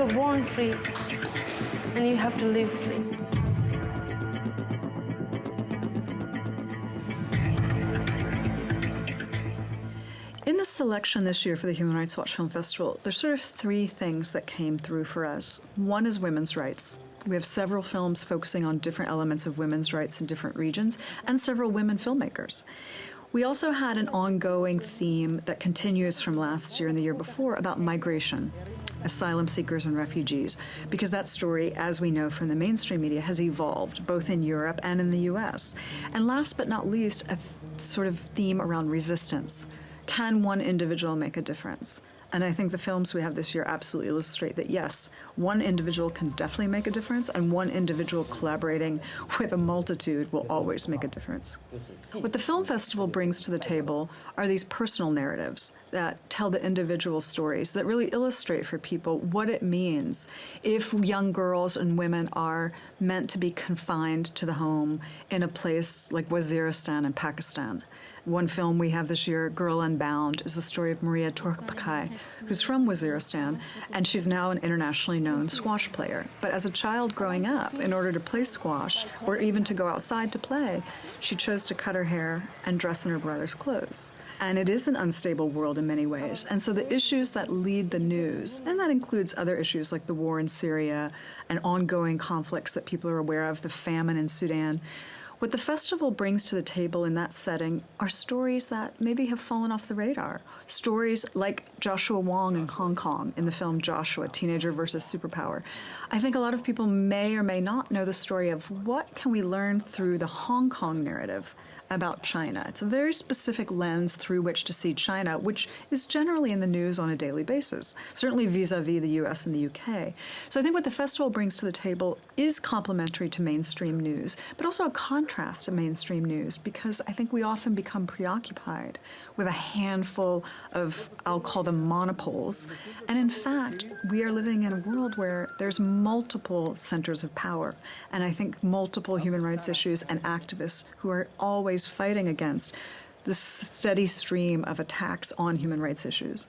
You're born free, and you have to live free. In the selection this year for the Human Rights Watch Film Festival, there's sort of three things that came through for us. One is women's rights. We have several films focusing on different elements of women's rights in different regions, and several women filmmakers. We also had an ongoing theme that continues from last year and the year before about migration, asylum seekers and refugees, because that story, as we know from the mainstream media, has evolved both in Europe and in the US. And last but not least, a sort of theme around resistance. Can one individual make a difference? And I think the films we have this year absolutely illustrate that, yes, one individual can definitely make a difference, and one individual collaborating with a multitude will always make a difference. What the film festival brings to the table are these personal narratives that tell the individual stories that really illustrate for people what it means if young girls and women are meant to be confined to the home in a place like Waziristan in Pakistan. One film we have this year, Girl Unbound, is the story of Maria Torkpakai, who's from Waziristan, and she's now an internationally known squash player. But as a child growing up, in order to play squash, or even to go outside to play, she chose to cut her hair and dress in her brother's clothes. And it is an unstable world in many ways. And so the issues that lead the news, and that includes other issues like the war in Syria and ongoing conflicts that people are aware of, the famine in Sudan, what the festival brings to the table in that setting are stories that maybe have fallen off the radar. Stories like Joshua Wong in Hong Kong in the film Joshua, Teenager versus Superpower. I think a lot of people may or may not know the story of what can we learn through the Hong Kong narrative about China. It's a very specific lens through which to see China, which is generally in the news on a daily basis, certainly vis-a-vis the US and the UK. So I think what the festival brings to the table is complementary to mainstream news, but also a contrast to mainstream news, because I think we often become preoccupied with a handful of, I'll call them monopoles. And in fact, we are living in a world where there's multiple centers of power, and I think multiple human rights issues and activists who are always fighting against this steady stream of attacks on human rights issues.